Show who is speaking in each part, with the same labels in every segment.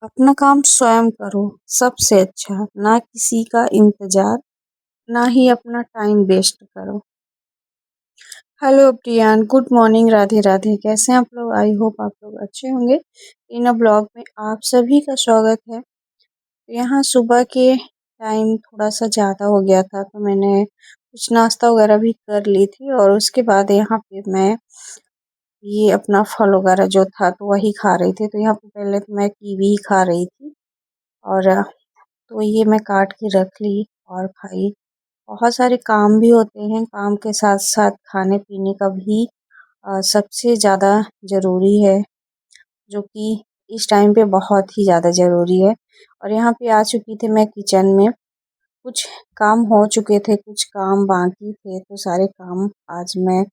Speaker 1: अपना काम स्वयं करो, सबसे अच्छा। ना किसी का इंतज़ार, ना ही अपना टाइम वेस्ट करो। Hello Priyan, good morning, Radhe Radhe. कैसे हैं आप लोग? आई होप आप लोग अच्छे होंगे। इन ब्लॉग में आप सभी का स्वागत है। यहाँ सुबह के टाइम थोड़ा सा ज़्यादा हो गया था, तो मैंने कुछ नाश्ता वगैरह भी कर ली थी और उसके बाद यहाँ पे मैं ये अपना फल वगैरह जो था तो वही खा रही थी। तो यहाँ पे पहले तो मैं कीवी ही खा रही थी और तो ये मैं काट के रख ली और खाई। बहुत सारे काम भी होते हैं, काम के साथ साथ खाने पीने का भी सबसे ज़्यादा ज़रूरी है, जो कि इस टाइम पे बहुत ही ज़्यादा ज़रूरी है। और यहाँ पे आ चुकी थी मैं किचन में। कुछ काम हो चुके थे, कुछ काम बाकी थे, तो सारे काम आज मैं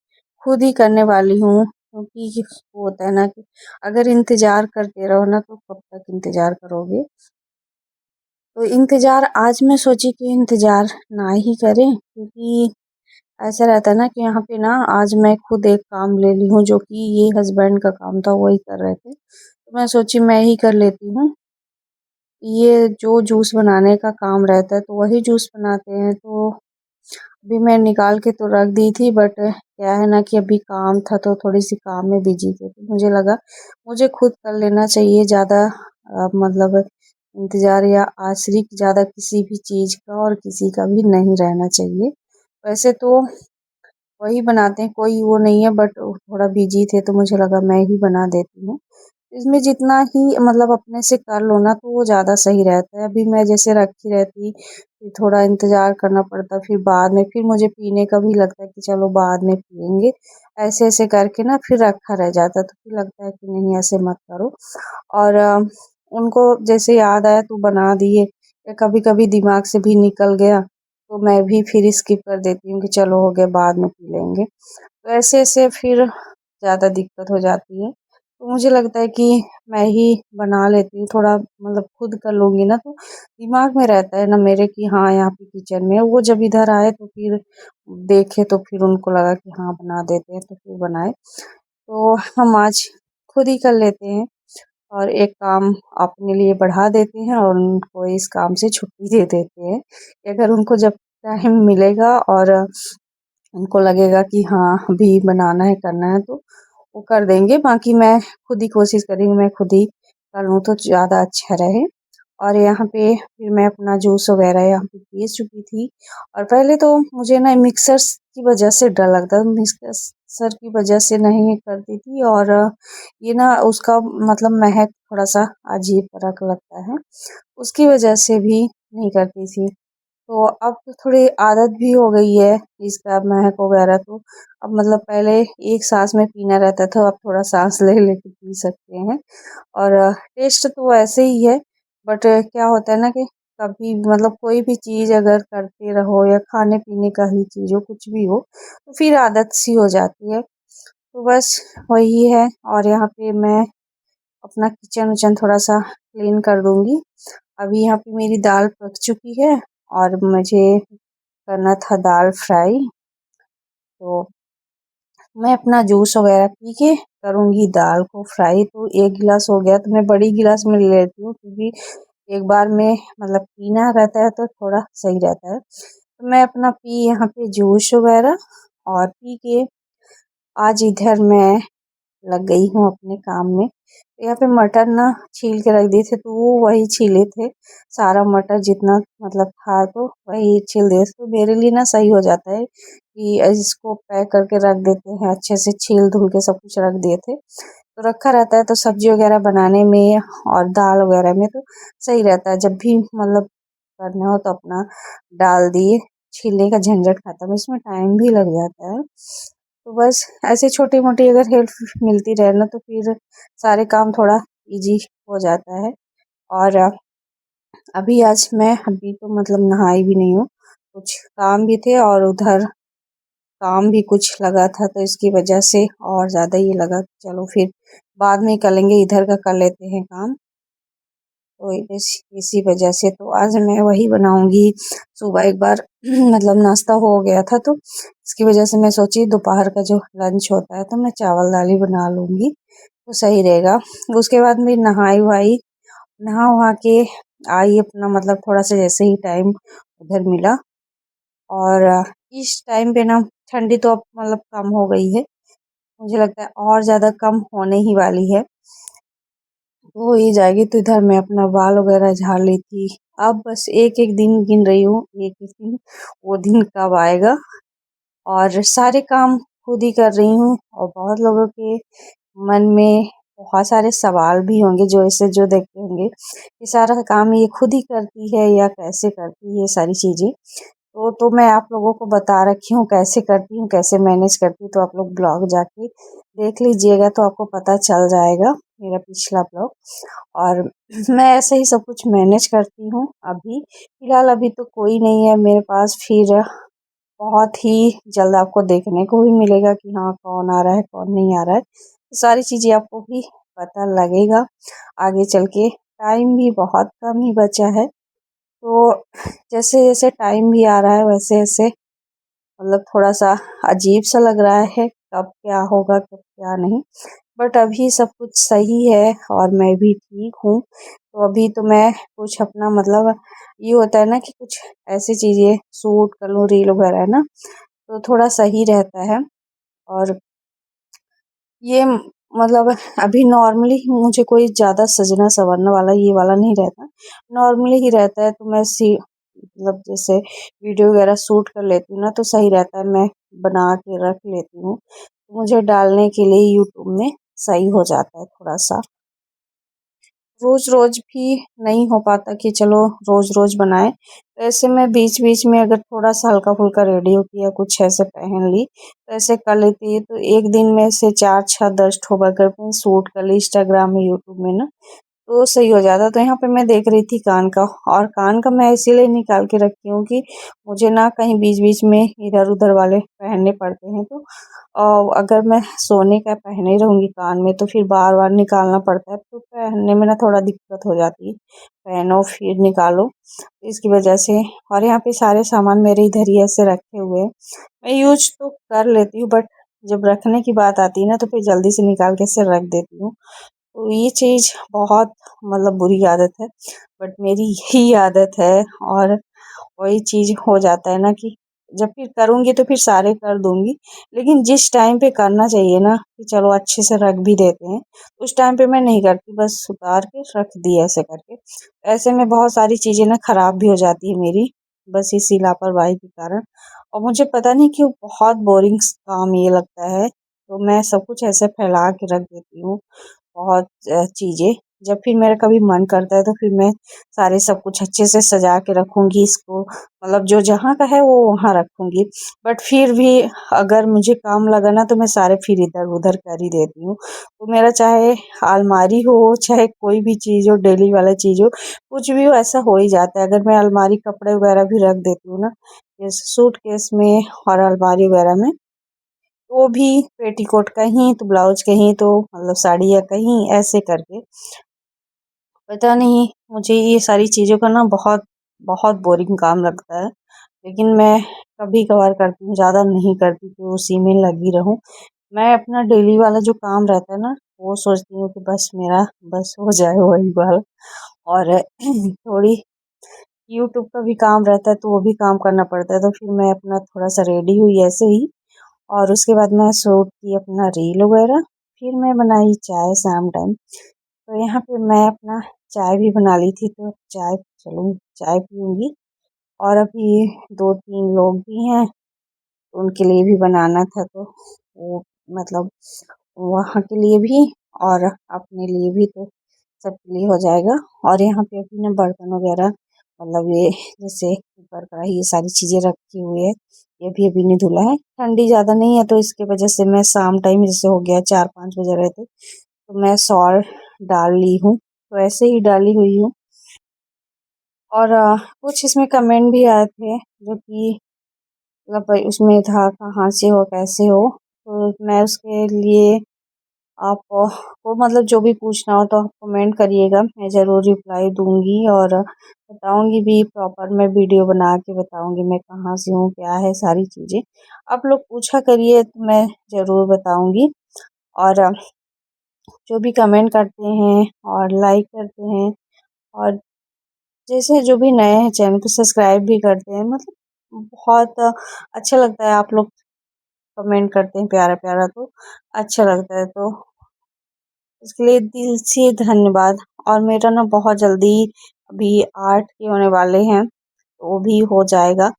Speaker 1: खुद ही करने वाली हूँ। क्योंकि वो होता है ना कि अगर इंतज़ार करते रहो ना तो कब तक इंतज़ार करोगे। तो इंतज़ार आज मैं सोची कि इंतज़ार ना ही करें, क्योंकि ऐसा रहता है ना कि यहाँ पे ना आज मैं खुद एक काम ले ली हूँ, जो कि ये हस्बैंड का काम था, वही कर रहे थे। तो मैं सोची मैं ही कर लेती हूँ। ये जो जूस बनाने का काम रहता है तो वही जूस बनाते हैं। तो अभी मैं निकाल के तो रख दी थी, बट क्या है ना कि अभी काम था तो थोड़ी सी काम में बिजी थी, तो मुझे लगा मुझे खुद कर लेना चाहिए। ज़्यादा मतलब इंतज़ार या आश्रित ज़्यादा किसी भी चीज़ का और किसी का भी नहीं रहना चाहिए। वैसे तो वही बनाते हैं, कोई वो नहीं है, बट थोड़ा बिजी थे तो मुझे लगा मैं ही बना देती हूँ। इसमें जितना ही मतलब अपने से कर लो ना तो वो ज़्यादा सही रहता है। अभी मैं जैसे रखी रहती, फिर थोड़ा इंतज़ार करना पड़ता, फिर बाद में फिर मुझे पीने का भी लगता है कि चलो बाद में पिएंगे। ऐसे ऐसे करके ना फिर रखा रह जाता है, तो फिर लगता है कि नहीं ऐसे मत करो। और उनको जैसे याद आया तो बना दिए, या कभी कभी दिमाग से भी निकल गया तो मैं भी फिर स्किप कर देती हूँ कि चलो हो गया बाद में पी लेंगे। तो ऐसे ऐसे फिर ज़्यादा दिक्कत हो जाती है। तो मुझे लगता है कि मैं ही बना लेती हूँ, थोड़ा मतलब खुद कर लूँगी ना तो दिमाग में रहता है ना मेरे कि हाँ यहाँ पे किचन में है। वो जब इधर आए तो फिर देखे तो फिर उनको लगा कि हाँ बना देते हैं, तो फिर बनाए। तो हम आज खुद ही कर लेते हैं और एक काम अपने लिए बढ़ा देते हैं और उनको इस काम से छुट्टी दे देते हैं कि अगर उनको जब टाइम मिलेगा और उनको लगेगा कि हाँ अभी बनाना है करना है तो वो कर देंगे। बाकी मैं खुद ही कोशिश करेंगी, मैं खुद ही कर लूँ तो ज़्यादा अच्छा रहे। और यहाँ पे फिर मैं अपना जूस वगैरह यहाँ पे पीस चुकी थी। और पहले तो मुझे ना मिक्सर्स की वजह से डर लगता था, मिक्सर की वजह से नहीं करती थी। और ये ना उसका मतलब महक थोड़ा सा अजीब फर्क लगता है, उसकी वजह से भी नहीं करती थी। तो अब तो थोड़ी आदत भी हो गई है इसका महक वगैरह। तो अब मतलब पहले एक सांस में पीना रहता था, अब थोड़ा सांस ले लेके पी सकते हैं। और टेस्ट तो वैसे ही है, बट क्या होता है ना कि कभी मतलब कोई भी चीज़ अगर करते रहो या खाने पीने का ही चीज़ हो कुछ भी हो तो फिर आदत सी हो जाती है। तो बस वही है। और यहाँ पे मैं अपना किचन विचन थोड़ा सा क्लीन कर दूंगी। अभी यहाँ पे मेरी दाल पक चुकी है और मुझे करना था दाल फ्राई। तो मैं अपना जूस वगैरह पी के करूँगी दाल को फ्राई। तो एक गिलास हो गया तो मैं बड़ी गिलास में ले लेती हूँ, क्योंकि एक बार में मतलब पीना रहता है तो थोड़ा सही रहता है। तो मैं अपना पी यहाँ पे जूस वगैरह और पी के आज इधर मैं लग गई हूँ अपने काम में। तो यहाँ पे मटर ना छील के रख दिए थे, तो वो वही छीले थे सारा मटर जितना मतलब था, तो वही छील दिए। तो मेरे लिए ना सही हो जाता है कि इसको पैक करके रख देते हैं, अच्छे से छील धुल के सब कुछ रख दिए थे तो रखा रहता है। तो सब्जी वगैरह बनाने में और दाल वगैरह में तो सही रहता है। जब भी मतलब करना हो तो अपना डाल दिए, छीलने का झंझट खत्म, इसमें टाइम भी लग जाता है। तो बस ऐसे छोटी मोटी अगर हेल्प मिलती रहे ना तो फिर सारे काम थोड़ा इजी हो जाता है। और अभी आज मैं अभी तो मतलब नहाई भी नहीं हूँ, कुछ काम भी थे और उधर काम भी कुछ लगा था, तो इसकी वजह से और ज़्यादा ये लगा कि चलो फिर बाद में कर लेंगे, इधर का कर लेते हैं काम। तो इसी वजह से तो आज मैं वही बनाऊंगी। सुबह एक बार मतलब नाश्ता हो गया था, तो इसकी वजह से मैं सोची दोपहर का जो लंच होता है तो मैं चावल दाल ही बना लूँगी तो सही रहेगा। उसके बाद मैं नहाई वहाई नहा वहा के आई अपना, मतलब थोड़ा सा जैसे ही टाइम उधर मिला। और इस टाइम पे ना ठंडी तो अब मतलब कम हो गई है, मुझे लगता है और ज़्यादा कम होने ही वाली है, तो हो ही जाएगी। तो इधर मैं अपना बाल वगैरह झाड़ ली थी। अब बस एक एक दिन गिन रही हूँ, एक एक दिन वो दिन कब आएगा। और सारे काम खुद ही कर रही हूँ। और बहुत लोगों के मन में बहुत सारे सवाल भी होंगे, जो इसे जो देखते होंगे ये सारा काम ये खुद ही करती है या कैसे करती है ये सारी चीज़ें। तो मैं आप लोगों को बता रखी हूँ कैसे करती हूँ, कैसे मैनेज करती हूँ। तो आप लोग ब्लॉग जाके देख लीजिएगा तो आपको पता चल जाएगा, मेरा पिछला ब्लॉग। और मैं ऐसे ही सब कुछ मैनेज करती हूँ। अभी फिलहाल अभी तो कोई नहीं है मेरे पास, फिर बहुत ही जल्द आपको देखने को भी मिलेगा कि हाँ कौन आ रहा है कौन नहीं आ रहा है। तो सारी चीज़ें आपको भी पता लगेगा आगे चल के। टाइम भी बहुत कम ही बचा है, तो जैसे जैसे टाइम भी आ रहा है वैसे वैसे मतलब थोड़ा सा अजीब सा लग रहा है, कब क्या होगा कब क्या नहीं। बट अभी सब कुछ सही है और मैं भी ठीक हूँ। तो अभी तो मैं कुछ अपना मतलब ये होता है ना कि कुछ ऐसी चीज़ें शूट कर लूँ, रील वगैरह है ना, तो थोड़ा सही रहता है। और ये मतलब अभी नॉर्मली मुझे कोई ज़्यादा सजना संवरने वाला ये वाला नहीं रहता, नॉर्मली ही रहता है। तो मैं मतलब जैसे वीडियो वगैरह शूट कर लेती हूँ ना, तो सही रहता है, मैं बना के रख लेती हूँ, तो मुझे डालने के लिए यूट्यूब में सही हो जाता है थोड़ा सा। रोज रोज भी नहीं हो पाता कि चलो रोज रोज बनाए, तो ऐसे में बीच बीच में अगर थोड़ा सा हल्का फुल्का रेडी होती है कुछ ऐसे पहन ली तो ऐसे कर लेती है। तो एक दिन में से 4 6 10 ठो अगर मैं शूट कर ली इंस्टाग्राम में यूट्यूब में ना, तो सही हो जाता। तो यहाँ पे मैं देख रही थी कान का, और कान का मैं इसीलिए निकाल के रखती हूँ कि मुझे ना कहीं बीच बीच में इधर उधर वाले पहनने पड़ते हैं। तो अगर मैं सोने का पहने रहूँगी कान में तो फिर बार बार निकालना पड़ता है, तो पहनने में ना थोड़ा दिक्कत हो जाती है, पहनो फिर निकालो, तो इसकी वजह से। और यहाँ पे सारे सामान मेरे इधर ही ऐसे रखे हुए हैं, मैं यूज तो कर लेती हूँ, बट जब रखने की बात आती है ना तो फिर जल्दी से निकाल के इसे रख देती हूँ। तो ये चीज़ बहुत मतलब बुरी आदत है, बट मेरी यही आदत है। और वही चीज़ हो जाता है ना कि जब फिर करूँगी तो फिर सारे कर दूँगी, लेकिन जिस टाइम पे करना चाहिए ना कि चलो अच्छे से रख भी देते हैं, उस टाइम पे मैं नहीं करती, बस उतार के रख दी ऐसे करके। ऐसे में बहुत सारी चीज़ें ना ख़राब भी हो जाती है मेरी, बस इसी लापरवाही के कारण। और मुझे पता नहीं क्यों बहुत बोरिंग काम ये लगता है, तो मैं सब कुछ ऐसे फैला के रख देती हूँ बहुत चीज़ें। जब फिर मेरा कभी मन करता है तो फिर मैं सारे सब कुछ अच्छे से सजा के रखूँगी इसको, मतलब जो जहाँ का है वो वहाँ रखूँगी। बट फिर भी अगर मुझे काम लगा ना तो मैं सारे फिर इधर-उधर कर ही देती हूँ। तो मेरा चाहे अलमारी हो, चाहे कोई भी चीज़ हो, डेली वाला चीज़ हो, कुछ भी हो ऐसा हो ही जाता है। अगर मैं अलमारी कपड़े वगैरह भी रख देती हूँ ना, जैसे सूटकेस में और अलमारी वगैरह में, वो भी पेटीकोट कहीं तो ब्लाउज कहीं तो मतलब साड़ियाँ कहीं ऐसे करके। पता नहीं मुझे ये सारी चीज़ों का ना बहुत बहुत बोरिंग काम लगता है, लेकिन मैं कभी कभार करती हूँ, ज़्यादा नहीं करती कि उसी में लगी रहूँ। मैं अपना डेली वाला जो काम रहता है ना वो सोचती हूँ कि बस मेरा बस हो जाए वही वाला। और थोड़ी यूट्यूब का भी काम रहता है तो वो भी काम करना पड़ता है, तो फिर मैं अपना थोड़ा सा रेडी हुई ऐसे ही, और उसके बाद मैं शूट की अपना रील वगैरह, फिर मैं बनाई चाय शाम टाइम। तो यहाँ पे मैं अपना चाय भी बना ली थी, तो चाय चलूँ चाय पीऊँगी। और अभी 2 3 लोग भी हैं, तो उनके लिए भी बनाना था, तो वो मतलब वहाँ के लिए भी और अपने लिए भी, तो सबके लिए हो जाएगा। और यहाँ पे अभी ना बर्तन वगैरह मतलब ये जैसे कुकर कढ़ाई ये सारी चीज़ें रखी हुई है, ये भी अभी नहीं धुला है। ठंडी ज़्यादा नहीं है तो इसके वजह से मैं शाम टाइम जैसे हो गया 4 5 बज रहे थे, तो मैं सॉल्ट डाल ली हूँ, तो ऐसे ही डाली हुई हूँ। और कुछ इसमें कमेंट भी आए थे जो कि मतलब भाई उसमें था कहाँ से हो कैसे हो, तो मैं उसके लिए आप को मतलब जो भी पूछना हो तो आप कमेंट करिएगा, मैं ज़रूर रिप्लाई दूंगी। और बताऊंगी भी, प्रॉपर मैं वीडियो बना के बताऊंगी मैं कहाँ से हूँ क्या है सारी चीज़ें। आप लोग पूछा करिए तो मैं ज़रूर बताऊंगी। और जो भी कमेंट करते हैं और लाइक करते हैं और जैसे जो भी नए हैं चैनल को सब्सक्राइब भी करते हैं, मतलब बहुत अच्छा लगता है। आप लोग कमेंट करते हैं प्यारा प्यारा, तो अच्छा लगता है, तो इसके लिए दिल से धन्यवाद। और मेरा ना बहुत जल्दी अभी 8 के होने वाले हैं, तो वो भी हो जाएगा।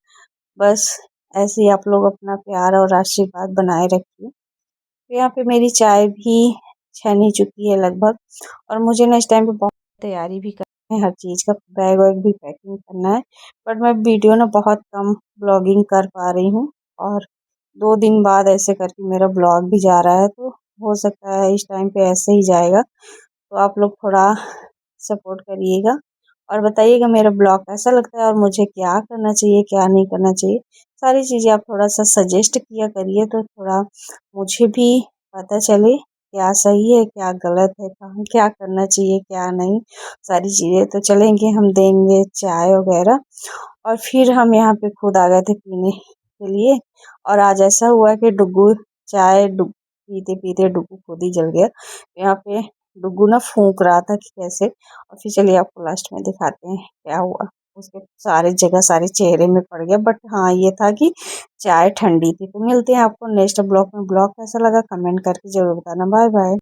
Speaker 1: बस ऐसे ही आप लोग अपना प्यार और आशीर्वाद बनाए रखिए। तो यहाँ पे मेरी चाय भी छन ही चुकी है लगभग, और मुझे ना इस टाइम पे बहुत तैयारी भी करनी है, हर चीज़ का बैग वैग भी पैकिंग करना है। बट मैं वीडियो ना बहुत कम ब्लॉगिंग कर पा रही हूँ, और 2 दिन बाद ऐसे करके मेरा ब्लॉग भी जा रहा है, तो हो सकता है इस टाइम पे ऐसे ही जाएगा। तो आप लोग थोड़ा सपोर्ट करिएगा और बताइएगा मेरा ब्लॉग कैसा लगता है, और मुझे क्या करना चाहिए क्या नहीं करना चाहिए। सारी चीज़ें आप थोड़ा सा सजेस्ट किया करिए, तो थोड़ा मुझे भी पता चले क्या सही है क्या गलत है, कहाँ क्या करना चाहिए क्या नहीं। सारी चीज़ें तो चलेंगे, हम देंगे चाय वगैरह, और फिर हम यहाँ पे खुद आ गए थे पीने के लिए। और आज ऐसा हुआ कि डुग्गू चाय पीते पीते डुग्गू खुद ही जल गया। यहाँ पे डुग्गू ना फूंक रहा था कि कैसे, और फिर चलिए आपको लास्ट में दिखाते हैं क्या हुआ। उसके सारे जगह सारे चेहरे में पड़ गया, बट हाँ ये था कि चाय ठंडी थी। तो मिलते हैं आपको नेक्स्ट ब्लॉग में। ब्लॉग कैसा लगा कमेंट करके जरूर बताना। Bye bye.